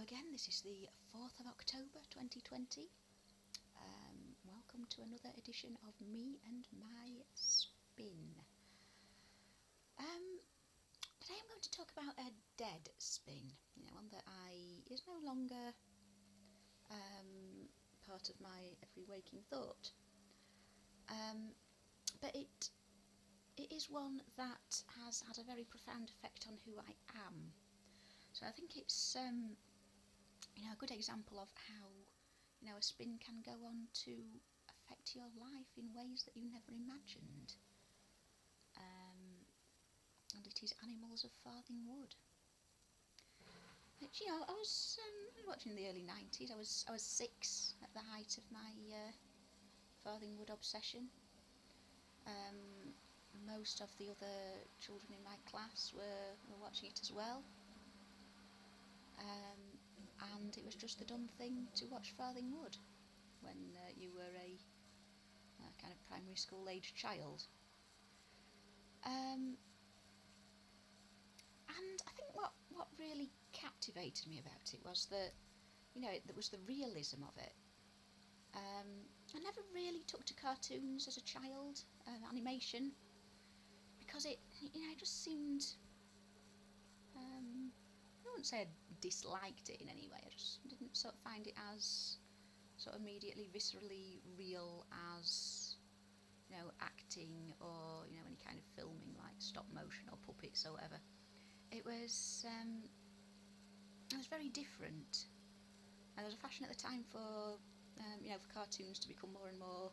Hello again, this is the 4th of October 2020. Welcome to another edition of Me and My Spin. Today I'm going to talk about a dead spin, one that is no longer part of my every waking thought. But it is one that has had a very profound effect on who I am. So I think it's a good example of how a spin can go on to affect your life in ways that you never imagined. And it is Animals of Farthing Wood. Which, I was watching in the early 90s. I was 6 at the height of my Farthing Wood obsession. Most of the other children in my class were watching it as well. And it was just the dumb thing to watch Farthing Wood when you were a kind of primary school age child. And I think what really captivated me about it was that, there was the realism of it. I never really took to cartoons as a child, animation, because it just seemed, I wouldn't say I disliked it in any way, I just didn't sort of find it as sort of immediately viscerally real as acting or any kind of filming like stop motion or puppets or whatever. It was very different. There was a fashion at the time for for cartoons to become more and more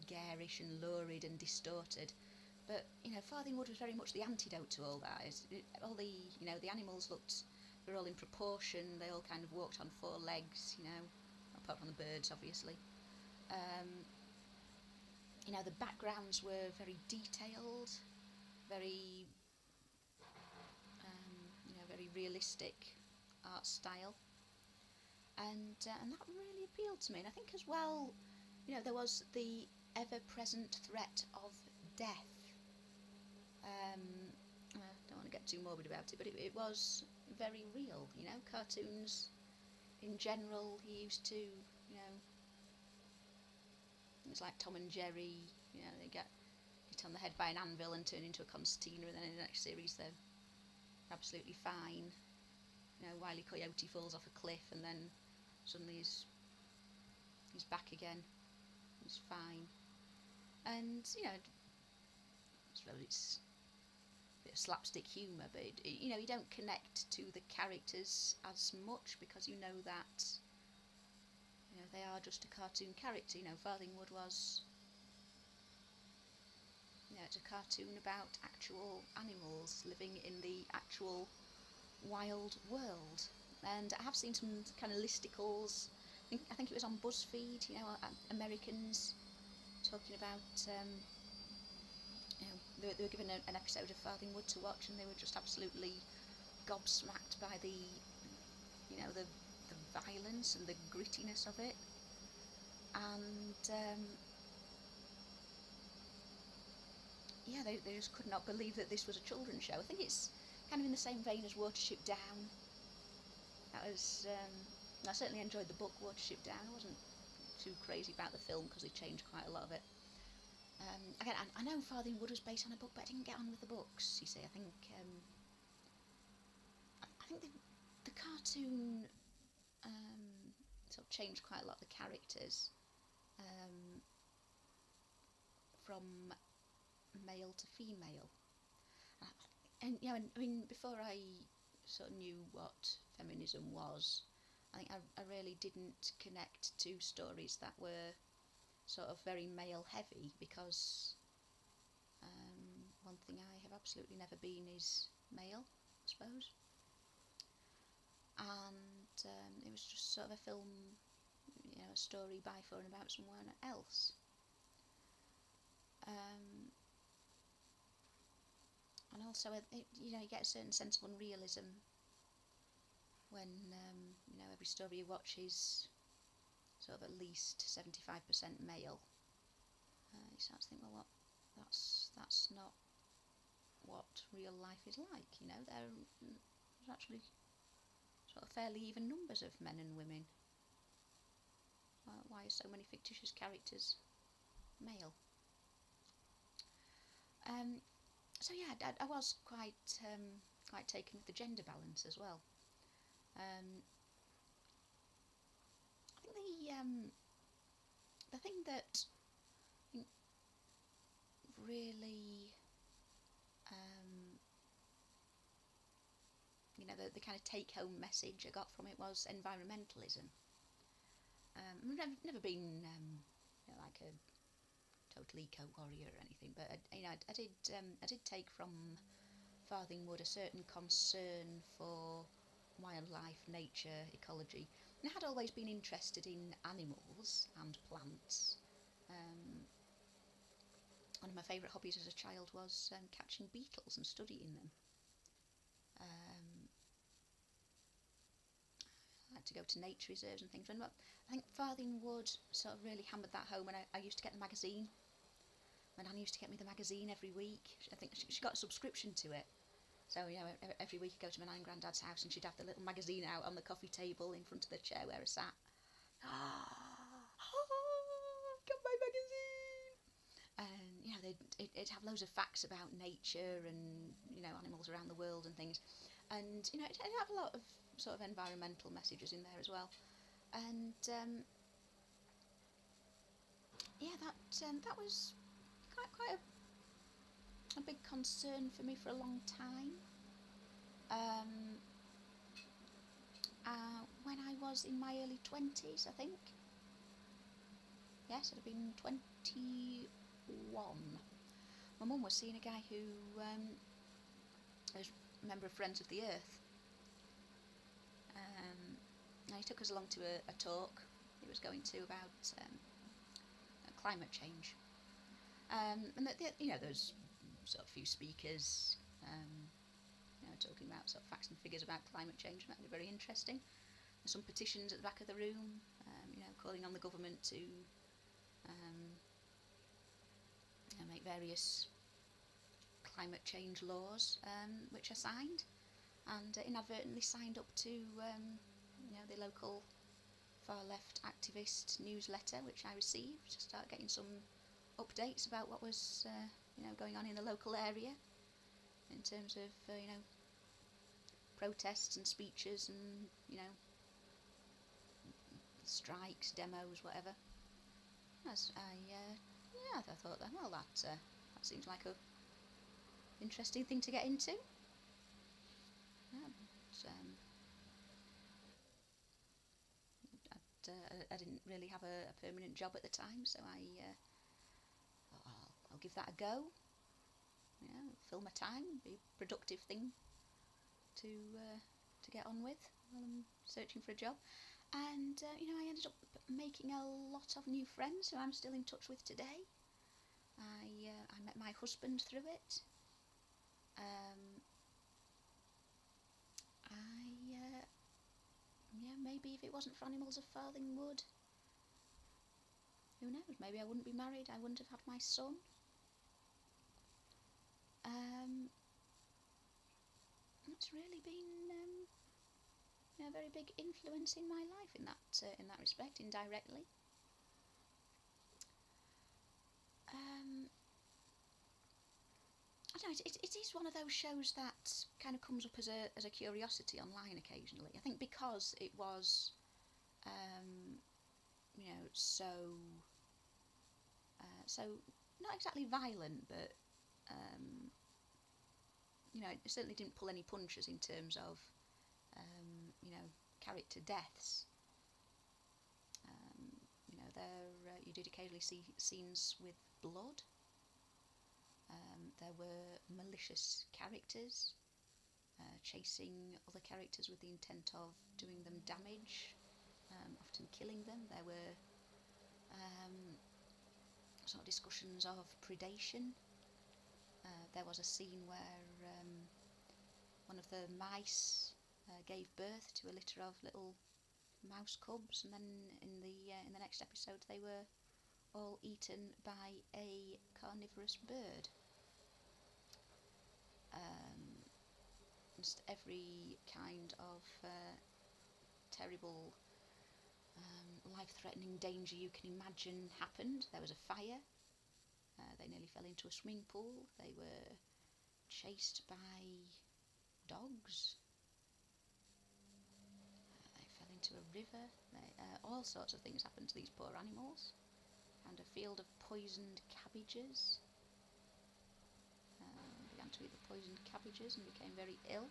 garish and lurid and distorted. But Farthing Wood was very much the antidote to all that. All the animals were all in proportion. They all kind of walked on 4 legs, apart from the birds, obviously. The backgrounds were very detailed, very very realistic art style, and that really appealed to me. And I think as well, there was the ever-present threat of death. I don't want to get too morbid about it, but it was very real. Cartoons in general, he used to, it's like Tom and Jerry. They get hit on the head by an anvil and turn into a concertina, and then in the next series they're absolutely fine. Wile E. Coyote falls off a cliff and then suddenly he's back again. He's fine. And I suppose it's a bit of slapstick humour, but you don't connect to the characters as much because you know that they are just a cartoon character. Farthing Wood was it's a cartoon about actual animals living in the actual wild world. And I have seen some kind of listicles. I think it was on BuzzFeed. Americans talking about. They were given an episode of Farthing Wood to watch, and they were just absolutely gobsmacked by the violence and the grittiness of it. And they just could not believe that this was a children's show. I think it's kind of in the same vein as Watership Down. That was I certainly enjoyed the book Watership Down. I wasn't too crazy about the film because they changed quite a lot of it. Again, I know Farthing Wood was based on a book, but I didn't get on with the books. You see, I think the cartoon sort of changed quite a lot of the characters from male to female. And I mean, before I sort of knew what feminism was, I think I really didn't connect to stories that were sort of very male heavy, because one thing I have absolutely never been is male, I suppose. And it was just sort of a film, a story by, for and about someone else. And also, you get a certain sense of unrealism when every story you watch is sort of at least 75% male. You start to think, well, that's not what real life is like. There's actually sort of fairly even numbers of men and women. Why are so many fictitious characters male? So yeah, I was quite taken with the gender balance as well. Um, I think the thing that really the kind of take home message I got from it was environmentalism. I've never been like a total eco warrior or anything, but I did take from Farthing Wood a certain concern for wildlife, nature, ecology, and I had always been interested in animals and plants. Um, One of my favourite hobbies as a child was catching beetles and studying them. Um, I like to go to nature reserves and things. And I think Farthing Wood sort of really hammered that home. And I used to get the magazine. My nan used to get me the magazine every week. I think she got a subscription to it. So, every week I'd go to my nan and granddad's house and she'd have the little magazine out on the coffee table in front of the chair where I sat. Got my magazine! And, it'd have loads of facts about nature and, animals around the world and things. And, it'd have a lot of sort of environmental messages in there as well. And, that was quite a big concern for me for a long time. When I was in my early 20s, I think. Yes, I'd have been 21. My mum was seeing a guy who was a member of Friends of the Earth. And he took us along to a talk he was going to about climate change. And there's sort of few speakers talking about sort of facts and figures about climate change, and that would be very interesting. There's some petitions at the back of the room, calling on the government to make various climate change laws, which I signed, and inadvertently signed up to the local far left activist newsletter, which I received to start getting some updates about what was going on in the local area in terms of protests and speeches and strikes, demos, whatever. As I thought that that seems like a interesting thing to get into. I didn't really have a permanent job at the time, so I thought I'll give that a go. Fill my time, be a productive thing to get on with while I'm searching for a job. And I ended up making a lot of new friends who I'm still in touch with today. I met my husband through it. Maybe if it wasn't for Animals of Farthing Wood, who knows, maybe I wouldn't be married, I wouldn't have had my son. It's really been a very big influence in my life in that respect, indirectly. I don't know, it is one of those shows that kind of comes up as a curiosity online occasionally. I think because it was, so not exactly violent, but it certainly didn't pull any punches in terms of character deaths. You did occasionally see scenes with blood. There were malicious characters chasing other characters with the intent of doing them damage, often killing them. There were sort of discussions of predation. There was a scene where one of the mice gave birth to a litter of little mouse cubs, and then in the next episode they were all eaten by a carnivorous bird. Just every kind of terrible, life-threatening danger you can imagine happened. There was a fire. They nearly fell into a swimming pool. They were chased by dogs. They fell into a river. All sorts of things happened to these poor animals. Found a field of poisoned cabbages. Began to eat the poisoned cabbages and became very ill.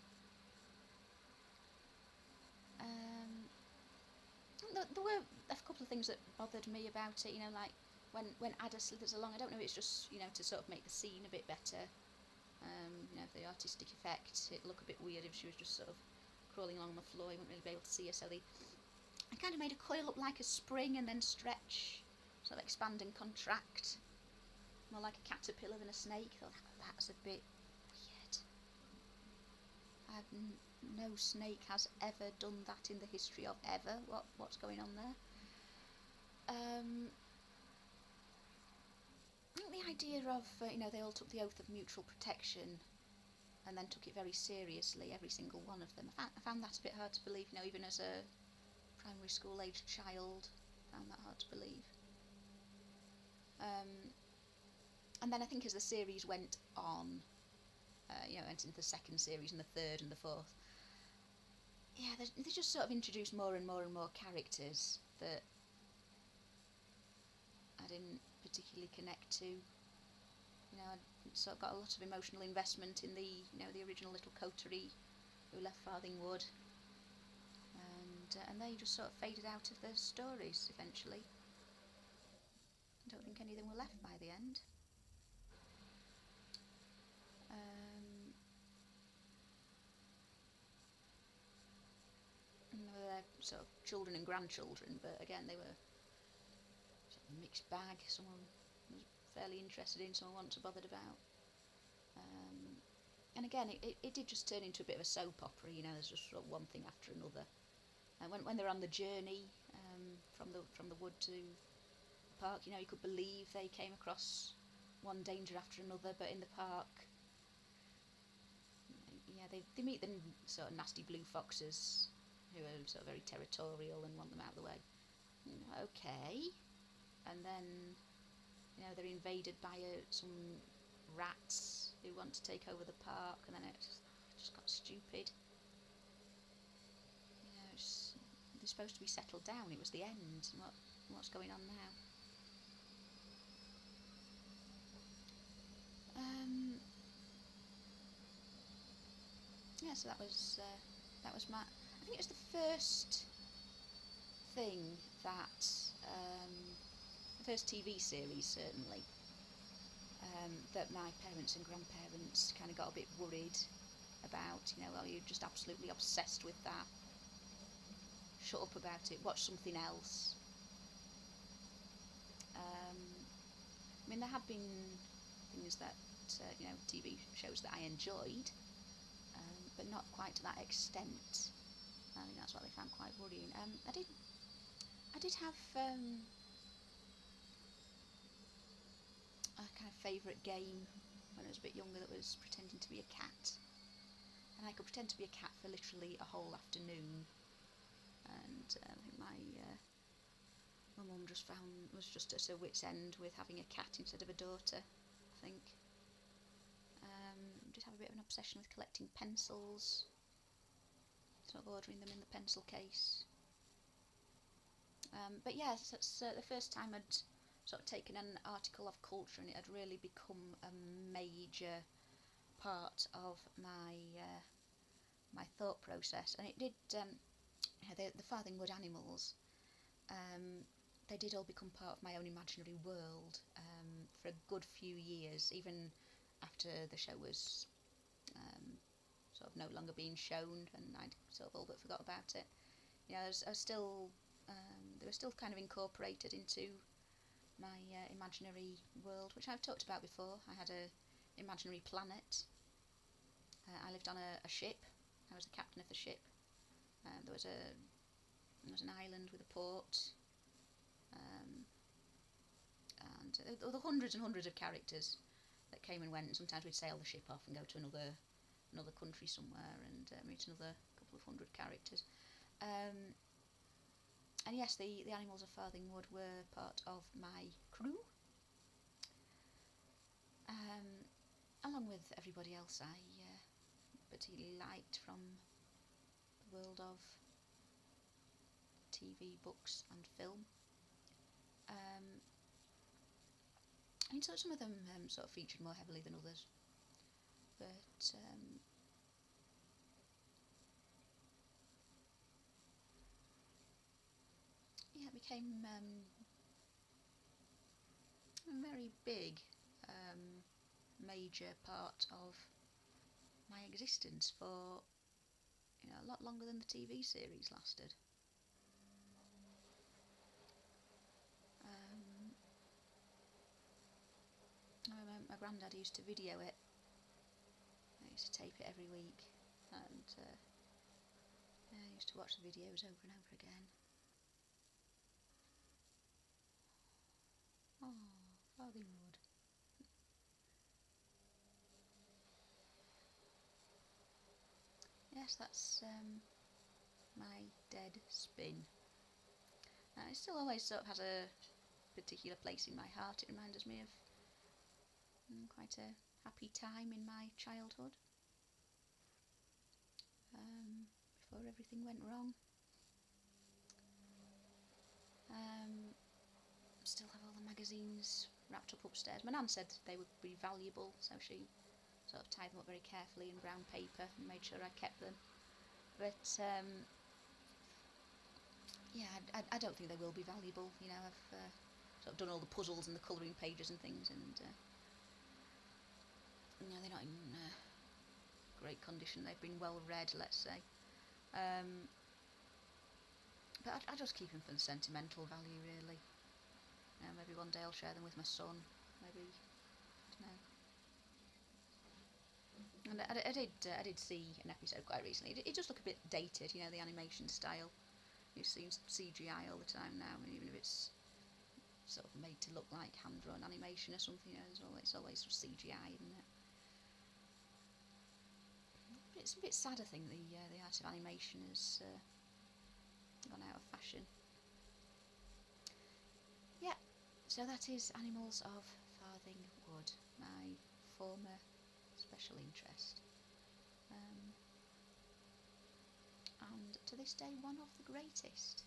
There were a couple of things that bothered me about it, like when Ada slithers along. I don't know if it's just, to sort of make the scene a bit better, for the artistic effect. It'd look a bit weird if she was just sort of crawling along the floor. You wouldn't really be able to see her, so they kind of made a coil look like a spring and then stretch, sort of expand and contract, more like a caterpillar than a snake. I thought that's a bit weird. No snake has ever done that in the history of ever. What's going on there? I think the idea of, they all took the oath of mutual protection and then took it very seriously, every single one of them. I found that a bit hard to believe, even as a primary school aged child. I found that hard to believe. And then I think as the series went on, went into the second series and the third and the fourth, they just sort of introduced more and more and more characters that I didn't particularly connect to. I sort of got a lot of emotional investment in the original little coterie who left Farthing Wood, and they just sort of faded out of the stories eventually. I don't think any of them were left by the end. Their sort of children and grandchildren, but again they were sort of a mixed bag. Someone was fairly interested in, someone wasn't so bothered about. And again, it did just turn into a bit of a soap opera. There's just sort of one thing after another. And when they're on the journey from the wood to the park, you could believe they came across one danger after another. But in the park, they meet the sort of nasty blue foxes who are sort of very territorial and want them out of the way. Okay. And then, they're invaded by some rats who want to take over the park, and then it just got stupid. They're supposed to be settled down. It was the end. What's going on now? So that was my. I think it was the first thing that the first TV series certainly that my parents and grandparents kind of got a bit worried about. You're just absolutely obsessed with that. Shut up about it. Watch something else. There have been things that TV shows that I enjoyed, but not quite to that extent. I think that's what they found quite worrying. I did have a kind of favourite game when I was a bit younger that was pretending to be a cat, and I could pretend to be a cat for literally a whole afternoon. And I think my mum was just at her wit's end with having a cat instead of a daughter, I think. Did have a bit of an obsession with collecting pencils, sort of ordering them in the pencil case. But yes, it's the first time I'd sort of taken an article of culture and it had really become a major part of my my thought process. And it did, the Farthing Wood animals, they did all become part of my own imaginary world for a good few years, even after the show was sort of no longer being shown and I'd sort of all but forgot about it. I was still, they were still kind of incorporated into my imaginary world, which I've talked about before. I had a imaginary planet. I lived on a ship. I was the captain of the ship. There was an island with a port, and there were hundreds and hundreds of characters that came and went. And sometimes we'd sail the ship off and go to another country somewhere and meet another couple of hundred characters. And yes, the animals of Farthing Wood were part of my crew, along with everybody else I particularly liked from the world of TV, books and film. I mean, so some of them sort of featured more heavily than others, but yeah, it became a very big major part of my existence for a lot longer than the TV series lasted. I remember my granddad used to video it. I used to tape it every week, and I used to watch the videos over and over again. Oh, Farthing Wood. Yes, that's my dead spin. It still always sort of has a particular place in my heart. It reminds me of quite a happy time in my childhood, before everything went wrong. Still have all the magazines wrapped up upstairs. My nan said they would be valuable, so she sort of tied them up very carefully in brown paper and made sure I kept them. But yeah, I don't think they will be valuable. I've sort of done all the puzzles and the colouring pages and things, and they're not in great condition. They've been well read, let's say. But I just keep them for the sentimental value, really. Maybe one day I'll share them with my son. Maybe, I don't know. And I did see an episode quite recently. It does look a bit dated, the animation style. It seems CGI all the time now, and even if it's sort of made to look like hand-drawn animation or something, it's always sort of CGI, isn't it? But it's a bit sad, I think, the art of animation has gone out of fashion. Yeah, so that is Animals of Farthing Wood, my former special interest. And to this day, one of the greatest.